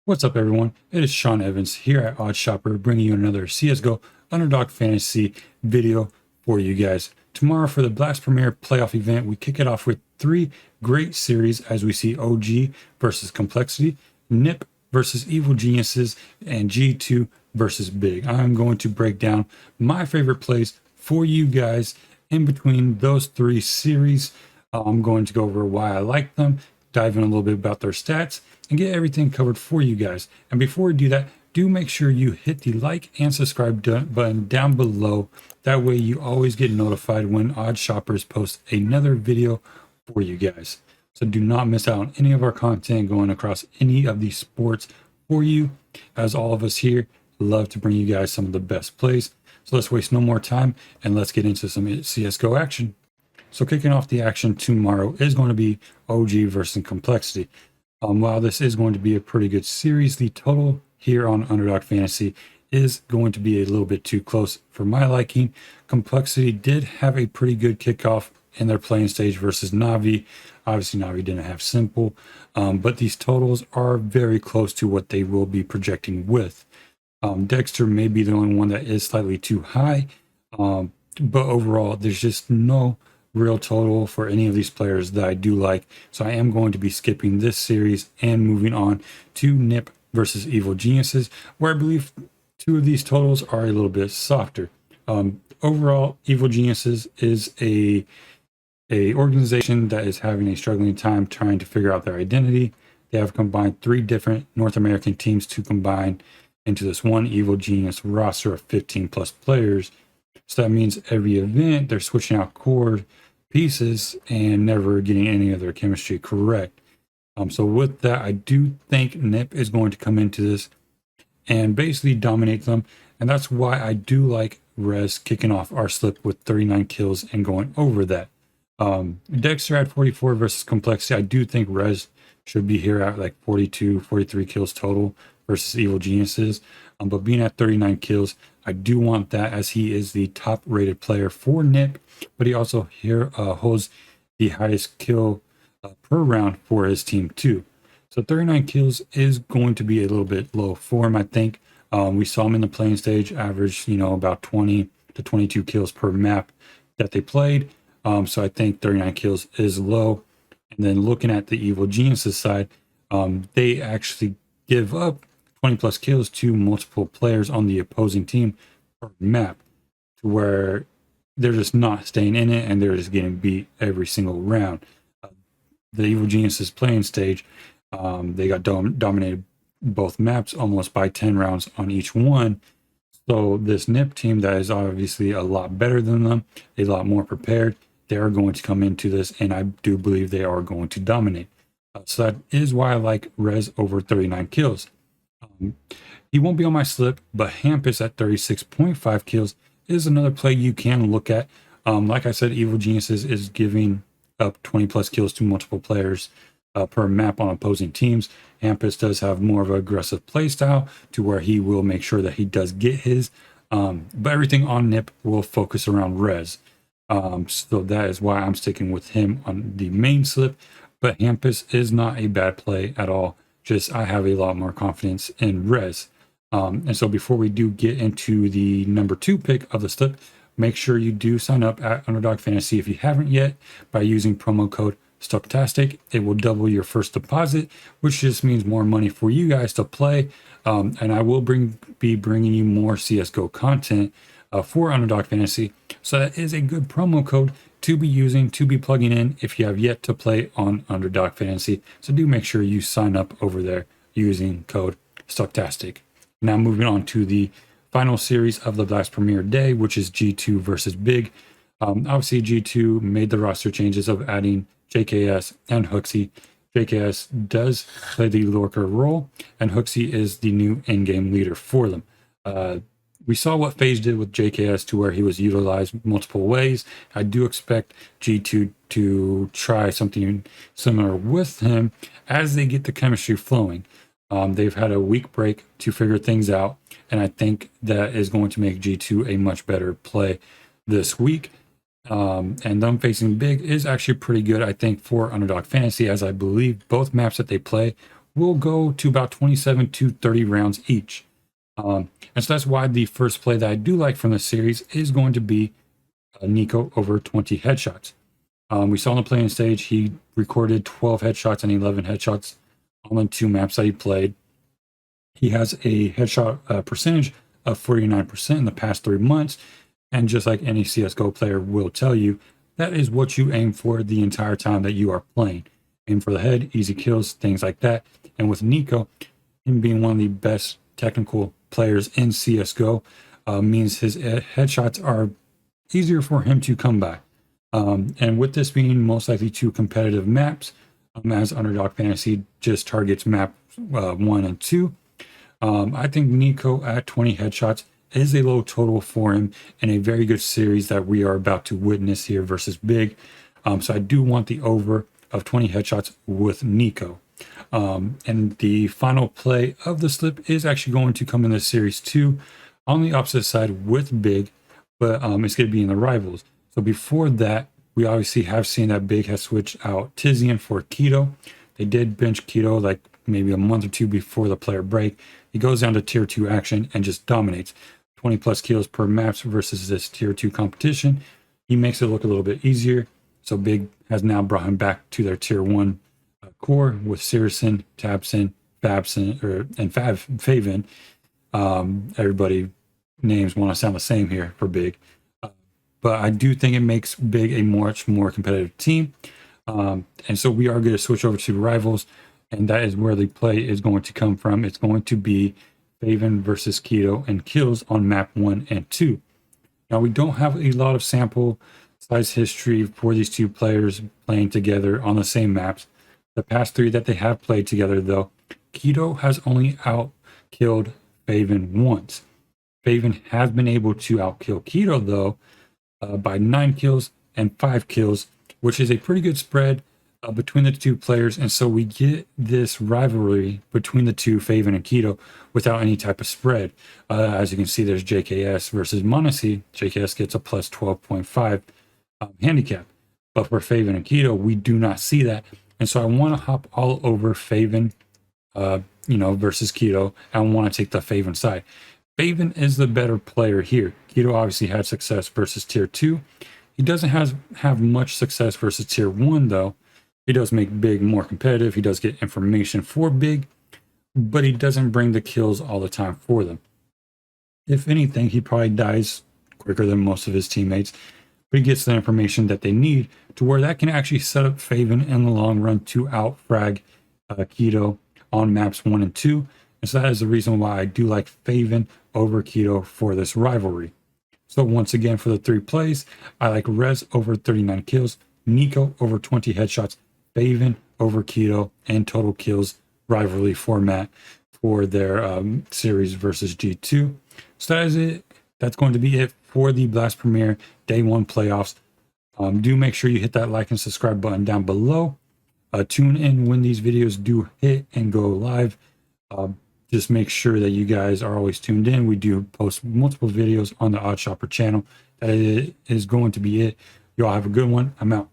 What's up, everyone? It is Sean Evans here at Odd Shopper, bringing you another CSGO Underdog Fantasy video for you guys. Tomorrow, for the Blast Premier playoff event, we kick it off with three great series as we see OG versus Complexity, NiP versus Evil Geniuses, and G2 versus Big. I'm going to break down my favorite plays for you guys in between those three series. I'm going to go over why I like them, dive in a little bit about their stats, and get everything covered for you guys. And before we do that, do make sure you hit the like and subscribe button down below. That way you always get notified when Odd Shoppers post another video for you guys. So do not miss out on any of our content going across any of these sports for you, as all of us here love to bring you guys some of the best plays. So let's waste no more time and let's get into some CSGO action. So kicking off the action tomorrow is going to be OG versus Complexity. While this is going to be a pretty good series, the total here on Underdog Fantasy is going to be a little bit too close for my liking. Complexity did have a pretty good kickoff in their playing stage versus Navi. Obviously, Navi didn't have Simple, but these totals are very close to what they will be projecting with. Dexter may be the only one that is slightly too high, but overall, there's just no real total for any of these players that I do like. So I am going to be skipping this series and moving on to NiP versus Evil Geniuses, where I believe two of these totals are a little bit softer. Overall, Evil Geniuses is a organization that is having a struggling time trying to figure out their identity. They have combined three different North American teams to combine into this one Evil Genius roster of 15 plus players. So that means every event they're switching out core pieces and never getting any of their chemistry correct. So with that, I do think NiP is going to come into this and basically dominate them. And that's why I do like Rez kicking off our slip with 39 kills and going over that. Dexter at 44 versus Complexity. I do think Rez should be here at like 42, 43 kills total versus Evil Geniuses. But being at 39 kills, I do want that, as he is the top rated player for NiP, but he also here holds the highest kill per round for his team too. So 39 kills is going to be a little bit low for him, I think. We saw him in the playing stage average, about 20 to 22 kills per map that they played. So I think 39 kills is low. And then looking at the Evil Geniuses side, they actually give up 20 plus kills to multiple players on the opposing team per map, to where they're just not staying in it and they're just getting beat every single round. The Evil Geniuses playing stage, they got dominated both maps almost by 10 rounds on each one. So this NiP team that is obviously a lot better than them, a lot more prepared, they are going to come into this, and I do believe they are going to dominate. So that is why I like Rez over 39 kills. He won't be on my slip, but Hampus at 36.5 kills is another play you can look at. Like I said, Evil Geniuses is giving up 20 plus kills to multiple players per map on opposing teams. Hampus does have more of an aggressive play style, to where he will make sure that he does get his. But everything on NiP will focus around Rez. So that is why I'm sticking with him on the main slip. But Hampus is not a bad play at all. Just I have a lot more confidence in Rez. And so before we do get into the number 2 pick of the slip, make sure you do sign up at Underdog Fantasy if you haven't yet by using promo code Stochastic. It will double your first deposit, which just means more money for you guys to play. And I will be bringing you more CSGO content for Underdog Fantasy. So that is a good promo code to be using, to be plugging in if you have yet to play on Underdog Fantasy. So do make sure you sign up over there using code Stochastic. Now moving on to the final series of the Blast Premier Day, which is G2 versus Big. Obviously, G2 made the roster changes of adding JKS and Hooksy. JKS does play the lurker role, and Hooksy is the new in-game leader for them. We saw what FaZe did with JKS, to where he was utilized multiple ways. I do expect G2 to try something similar with him as they get the chemistry flowing. They've had a week break to figure things out, and I think that is going to make G2 a much better play this week. And them facing Big is actually pretty good, I think, for Underdog Fantasy, as I believe both maps that they play will go to about 27 to 30 rounds each. And so that's why the first play that I do like from the series is going to be NiKo over 20 headshots. We saw on the playing stage, he recorded 12 headshots and 11 headshots on the 2 maps that he played. He has a headshot percentage of 49% in the past 3 months. And just like any CSGO player will tell you, that is what you aim for the entire time that you are playing. Aim for the head, easy kills, things like that. And with NiKo, him being one of the best technical players in CSGO, means his headshots are easier for him to come by. And with this being most likely 2 competitive maps, as Underdog Fantasy just targets map 1 and 2, I think NiKo at 20 headshots is a low total for him in a very good series that we are about to witness here versus Big. So I do want the over of 20 headshots with NiKo. And the final play of the slip is actually going to come in the series 2 on the opposite side with Big, but it's going to be in the rivals. So before that, we obviously have seen that Big has switched out Tizian for Keto. They did bench Keto like maybe a month or 2 before the player break. He goes down to tier 2 action and just dominates. 20 plus kills per maps versus this tier 2 competition. He makes it look a little bit easier. So Big has now brought him back to their tier 1 core with Sirison, Tabson, Fabson, and FaveN. Everybody names want to sound the same here for Big. But I do think it makes Big a much more competitive team. And so we are going to switch over to rivals. And that is where the play is going to come from. It's going to be FaveN versus Keto and kills on map 1 and 2. Now, we don't have a lot of sample size history for these 2 players playing together on the same maps. The past 3 that they have played together, though, Keto has only out-killed FaveN once. FaveN has been able to out-kill Keto, though, by 9 kills and 5 kills, which is a pretty good spread between the 2 players. And so we get this rivalry between the 2, FaveN and Keto, without any type of spread. As you can see, there's JKS versus Monacy. JKS gets a plus 12.5 handicap. But for FaveN and Keto, we do not see that. And so I want to hop all over FaveN, versus Keto. I want to take the FaveN side. FaveN is the better player here. Keto obviously had success versus tier 2. He doesn't have much success versus tier 1, though. He does make Big more competitive. He does get information for Big, but he doesn't bring the kills all the time for them. If anything, he probably dies quicker than most of his teammates, but he gets the information that they need to where that can actually set up FaveN in the long run to out-frag Keto on maps 1 and 2. And so that is the reason why I do like FaveN over Keto for this rivalry. So once again, for the 3 plays, I like Rez over 39 kills, NiKo over 20 headshots, FaveN over Keto, and total kills rivalry format for their series versus G2. So that is it. That's going to be it for the Blast Premier Day 1 playoffs. Do make sure you hit that like and subscribe button down below. Tune in when these videos do hit and go live. Just make sure that you guys are always tuned in. We do post multiple videos on the Odd Shopper channel. That is going to be it. Y'all have a good one. I'm out.